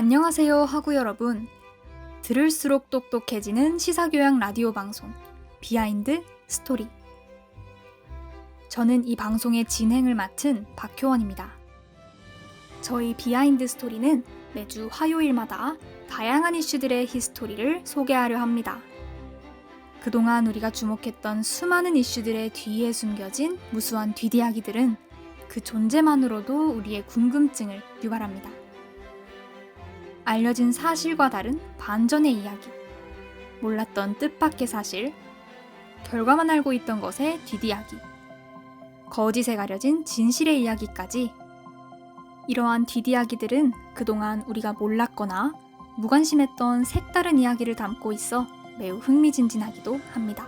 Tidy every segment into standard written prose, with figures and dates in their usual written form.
안녕하세요 하구 여러분. 들을수록 똑똑해지는 시사교양 라디오 방송 비하인드 스토리. 저는 이 방송의 진행을 맡은 박효원입니다. 저희 비하인드 스토리는 매주 화요일마다 다양한 이슈들의 히스토리를 소개하려 합니다. 그동안 우리가 주목했던 수많은 이슈들의 뒤에 숨겨진 무수한 뒷이야기들은 그 존재만으로도 우리의 궁금증을 유발합니다. 알려진 사실과 다른 반전의 이야기, 몰랐던 뜻밖의 사실, 결과만 알고 있던 것의 뒷이야기, 거짓에 가려진 진실의 이야기까지. 이러한 뒷이야기들은 그동안 우리가 몰랐거나 무관심했던 색다른 이야기를 담고 있어 매우 흥미진진하기도 합니다.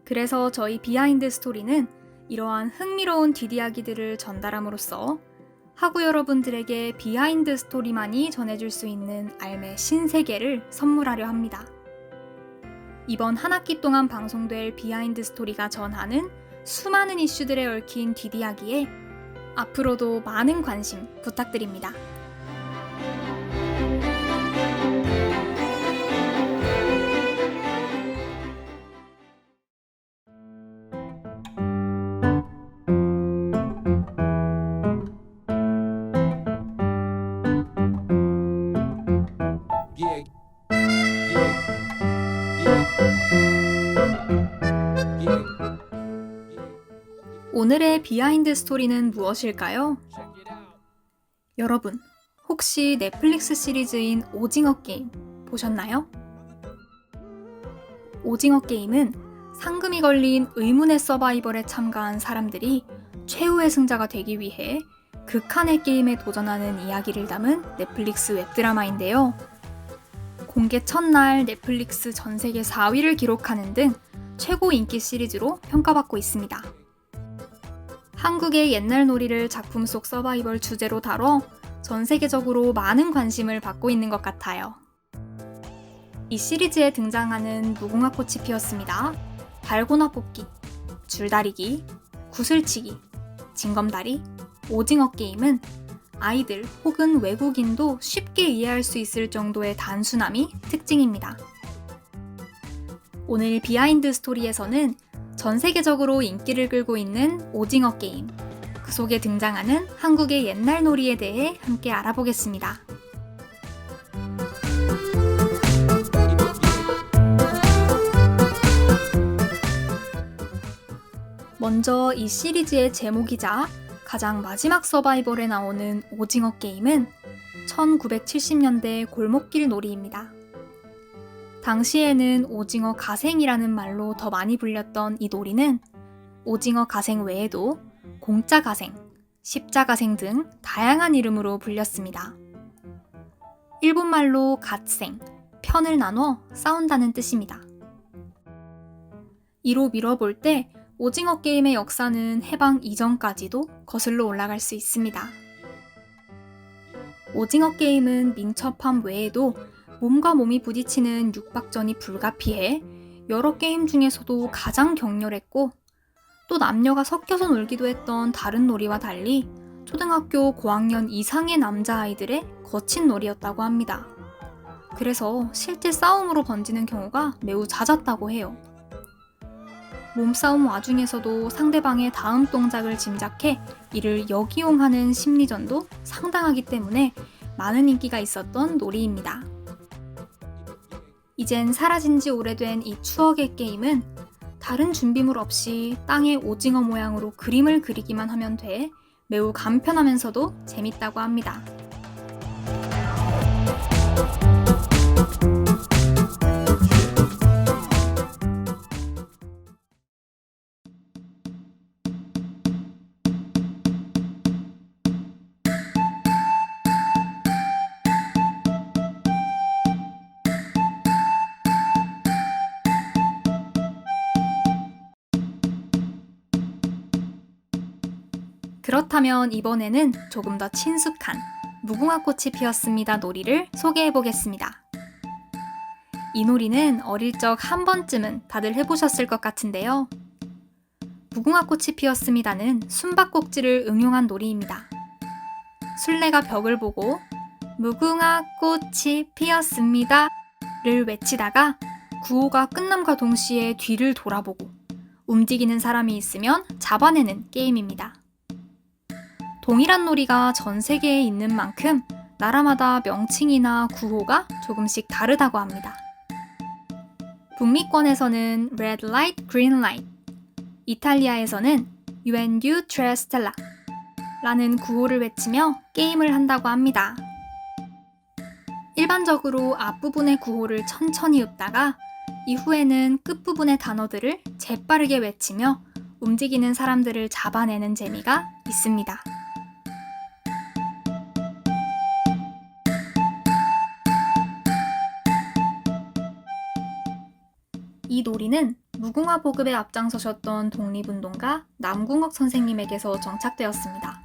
그래서 저희 비하인드 스토리는 이러한 흥미로운 뒷이야기들을 전달함으로써 하구 여러분들에게 비하인드 스토리만이 전해줄 수 있는 알매 신세계를 선물하려 합니다. 이번 한 학기 동안 방송될 비하인드 스토리가 전하는 수많은 이슈들에 얽힌 뒷이야기에 앞으로도 많은 관심 부탁드립니다. 오늘의 비하인드 스토리는 무엇일까요? 여러분, 혹시 넷플릭스 시리즈인 오징어 게임 보셨나요? 오징어 게임은 상금이 걸린 의문의 서바이벌에 참가한 사람들이 최후의 승자가 되기 위해 극한의 게임에 도전하는 이야기를 담은 넷플릭스 웹드라마인데요. 공개 첫날 넷플릭스 전 세계 4위를 기록하는 등 최고 인기 시리즈로 평가받고 있습니다. 한국의 옛날 놀이를 작품 속 서바이벌 주제로 다뤄 전 세계적으로 많은 관심을 받고 있는 것 같아요. 이 시리즈에 등장하는 무궁화 꽃이 피었습니다, 달고나 뽑기, 줄다리기, 구슬치기, 징검다리, 오징어 게임은 아이들 혹은 외국인도 쉽게 이해할 수 있을 정도의 단순함이 특징입니다. 오늘 비하인드 스토리에서는 전 세계적으로 인기를 끌고 있는 오징어 게임, 그 속에 등장하는 한국의 옛날 놀이에 대해 함께 알아보겠습니다. 먼저 이 시리즈의 제목이자 가장 마지막 서바이벌에 나오는 오징어 게임은 1970년대 골목길 놀이입니다. 당시에는 오징어 가생이라는 말로 더 많이 불렸던 이 놀이는 오징어 가생 외에도 공짜 가생, 십자 가생 등 다양한 이름으로 불렸습니다. 일본말로 갓생, 편을 나눠 싸운다는 뜻입니다. 이로 미뤄볼 때 오징어 게임의 역사는 해방 이전까지도 거슬러 올라갈 수 있습니다. 오징어 게임은 민첩함 외에도 몸과 몸이 부딪히는 육박전이 불가피해 여러 게임 중에서도 가장 격렬했고, 또 남녀가 섞여서 놀기도 했던 다른 놀이와 달리 초등학교 고학년 이상의 남자아이들의 거친 놀이였다고 합니다. 그래서 실제 싸움으로 번지는 경우가 매우 잦았다고 해요. 몸싸움 와중에서도 상대방의 다음 동작을 짐작해 이를 역이용하는 심리전도 상당하기 때문에 많은 인기가 있었던 놀이입니다. 이젠 사라진 지 오래된 이 추억의 게임은 다른 준비물 없이 땅에 오징어 모양으로 그림을 그리기만 하면 돼 매우 간편하면서도 재밌다고 합니다. 그렇다면 이번에는 조금 더 친숙한 무궁화 꽃이 피었습니다 놀이를 소개해보겠습니다. 이 놀이는 어릴 적 한 번쯤은 다들 해보셨을 것 같은데요. 무궁화 꽃이 피었습니다는 숨바꼭질을 응용한 놀이입니다. 술래가 벽을 보고 무궁화 꽃이 피었습니다 를 외치다가 구호가 끝남과 동시에 뒤를 돌아보고 움직이는 사람이 있으면 잡아내는 게임입니다. 동일한 놀이가 전 세계에 있는 만큼 나라마다 명칭이나 구호가 조금씩 다르다고 합니다. 북미권에서는 Red Light, Green Light, 이탈리아에서는 Juventud Tre Stella 라는 구호를 외치며 게임을 한다고 합니다. 일반적으로 앞부분의 구호를 천천히 읊다가 이후에는 끝부분의 단어들을 재빠르게 외치며 움직이는 사람들을 잡아내는 재미가 있습니다. 이 놀이는 무궁화 보급에 앞장서셨던 독립운동가 남궁옥 선생님에게서 정착되었습니다.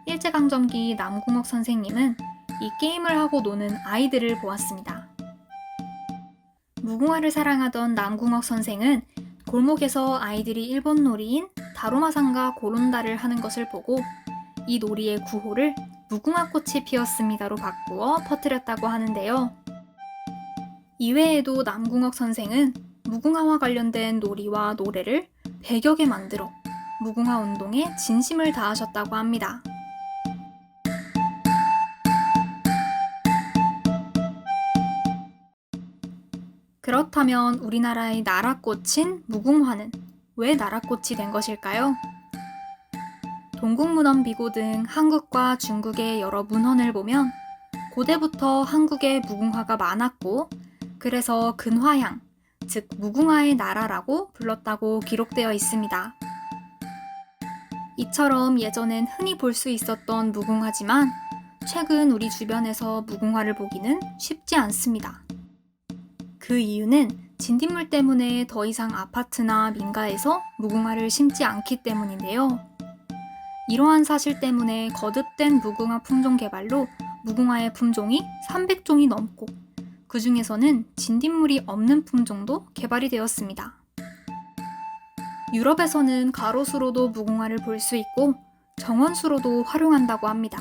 일제강점기 남궁옥 선생님은 이 게임을 하고 노는 아이들을 보았습니다. 무궁화를 사랑하던 남궁옥 선생은 골목에서 아이들이 일본 놀이인 다루마상과 고론다를 하는 것을 보고 이 놀이의 구호를 무궁화꽃이 피었습니다로 바꾸어 퍼뜨렸다고 하는데요. 이외에도 남궁옥 선생은 무궁화와 관련된 놀이와 노래를 100여 개 만들어 무궁화 운동에 진심을 다하셨다고 합니다. 그렇다면 우리나라의 나라꽃인 무궁화는 왜 나라꽃이 된 것일까요? 동국문헌비고 등 한국과 중국의 여러 문헌을 보면 고대부터 한국에 무궁화가 많았고 그래서 근화향, 즉 무궁화의 나라라고 불렀다고 기록되어 있습니다. 이처럼 예전엔 흔히 볼 수 있었던 무궁화지만 최근 우리 주변에서 무궁화를 보기는 쉽지 않습니다. 그 이유는 진딧물 때문에 더 이상 아파트나 민가에서 무궁화를 심지 않기 때문인데요. 이러한 사실 때문에 거듭된 무궁화 품종 개발로 무궁화의 품종이 300종이 넘고 그 중에서는 진딧물이 없는 품종도 개발이 되었습니다. 유럽에서는 가로수로도 무궁화를 볼 수 있고 정원수로도 활용한다고 합니다.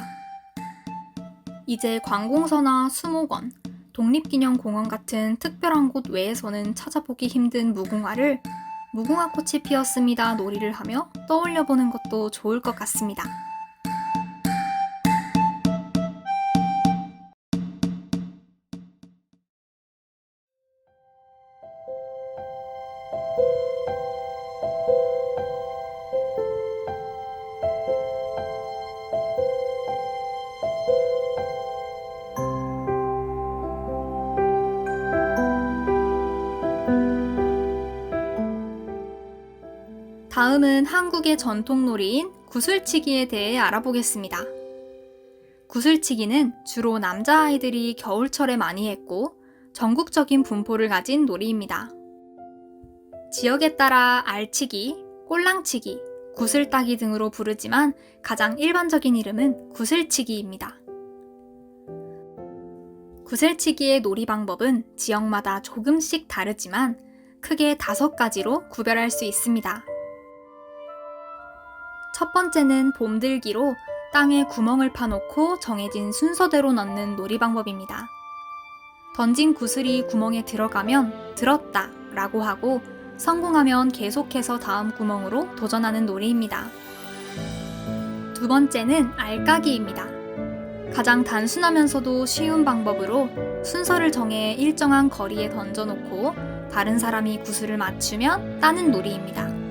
이제 관공서나 수목원, 독립기념공원 같은 특별한 곳 외에서는 찾아보기 힘든 무궁화를 무궁화꽃이 피었습니다 놀이를 하며 떠올려보는 것도 좋을 것 같습니다. 다음은 한국의 전통놀이인 구슬치기에 대해 알아보겠습니다. 구슬치기는 주로 남자아이들이 겨울철에 많이 했고 전국적인 분포를 가진 놀이입니다. 지역에 따라 알치기, 꼴랑치기, 구슬따기 등으로 부르지만 가장 일반적인 이름은 구슬치기입니다. 구슬치기의 놀이 방법은 지역마다 조금씩 다르지만 크게 5가지로 구별할 수 있습니다. 첫 번째는 봄들기로 땅에 구멍을 파놓고 정해진 순서대로 넣는 놀이 방법입니다. 던진 구슬이 구멍에 들어가면 들었다 라고 하고 성공하면 계속해서 다음 구멍으로 도전하는 놀이입니다. 두 번째는 알까기입니다. 가장 단순하면서도 쉬운 방법으로 순서를 정해 일정한 거리에 던져놓고 다른 사람이 구슬을 맞추면 따는 놀이입니다.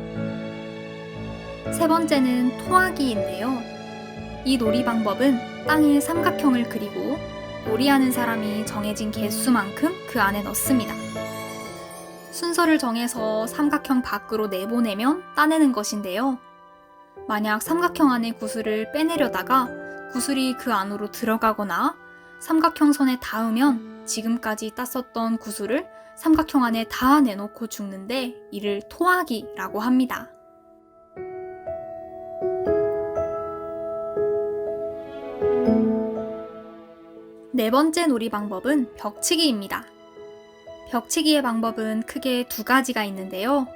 세 번째는 토하기인데요. 이 놀이 방법은 땅에 삼각형을 그리고 놀이하는 사람이 정해진 개수만큼 그 안에 넣습니다. 순서를 정해서 삼각형 밖으로 내보내면 따내는 것인데요. 만약 삼각형 안에 구슬을 빼내려다가 구슬이 그 안으로 들어가거나 삼각형 선에 닿으면 지금까지 땄었던 구슬을 삼각형 안에 다 내놓고 죽는데 이를 토하기라고 합니다. 네 번째 놀이 방법은 벽치기입니다. 벽치기의 방법은 크게 2가지가 있는데요.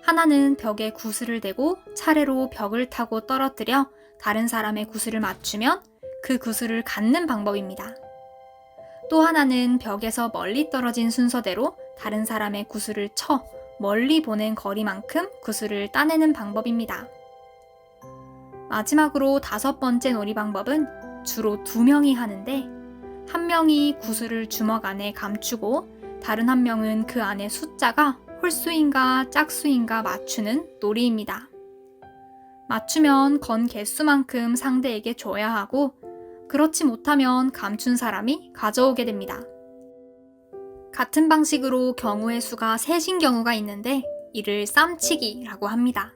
하나는 벽에 구슬을 대고 차례로 벽을 타고 떨어뜨려 다른 사람의 구슬을 맞추면 그 구슬을 갖는 방법입니다. 또 하나는 벽에서 멀리 떨어진 순서대로 다른 사람의 구슬을 쳐 멀리 보낸 거리만큼 구슬을 따내는 방법입니다. 마지막으로 5번째 놀이 방법은 주로 2명이 하는데, 한 명이 구슬을 주먹 안에 감추고 다른 한 명은 그 안에 숫자가 홀수인가 짝수인가 맞추는 놀이입니다. 맞추면 건 개수만큼 상대에게 줘야 하고, 그렇지 못하면 감춘 사람이 가져오게 됩니다. 같은 방식으로 경우의 수가 셋인 경우가 있는데 이를 쌈치기라고 합니다.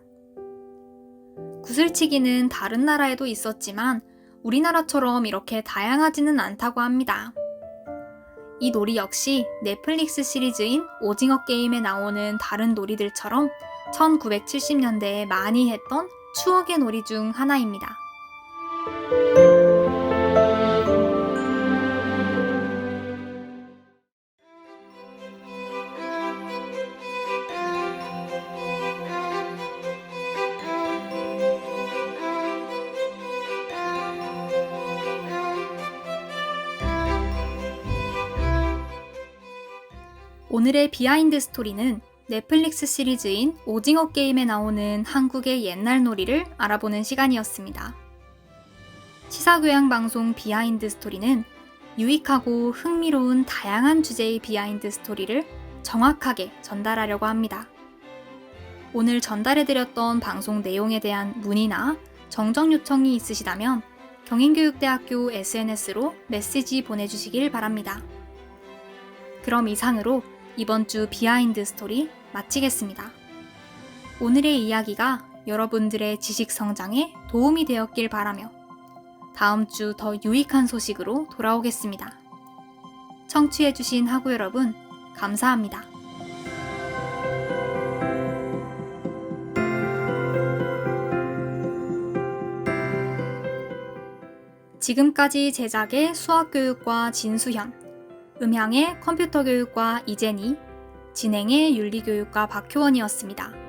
구슬치기는 다른 나라에도 있었지만 우리나라처럼 이렇게 다양하지는 않다고 합니다. 이 놀이 역시 넷플릭스 시리즈인 오징어 게임에 나오는 다른 놀이들처럼 1970년대에 많이 했던 추억의 놀이 중 하나입니다. 오늘의 비하인드 스토리는 넷플릭스 시리즈인 오징어 게임에 나오는 한국의 옛날 놀이를 알아보는 시간이었습니다. 시사교양 방송 비하인드 스토리는 유익하고 흥미로운 다양한 주제의 비하인드 스토리를 정확하게 전달하려고 합니다. 오늘 전달해드렸던 방송 내용에 대한 문의나 정정 요청이 있으시다면 경인교육대학교 SNS로 메시지 보내주시길 바랍니다. 그럼 이상으로 이번 주 비하인드 스토리 마치겠습니다. 오늘의 이야기가 여러분들의 지식 성장에 도움이 되었길 바라며 다음 주 더 유익한 소식으로 돌아오겠습니다. 청취해주신 학우 여러분, 감사합니다. 지금까지 제작의 수학교육과 진수현, 음향의 컴퓨터교육과 이재니, 진행의 윤리교육과 박효원이었습니다.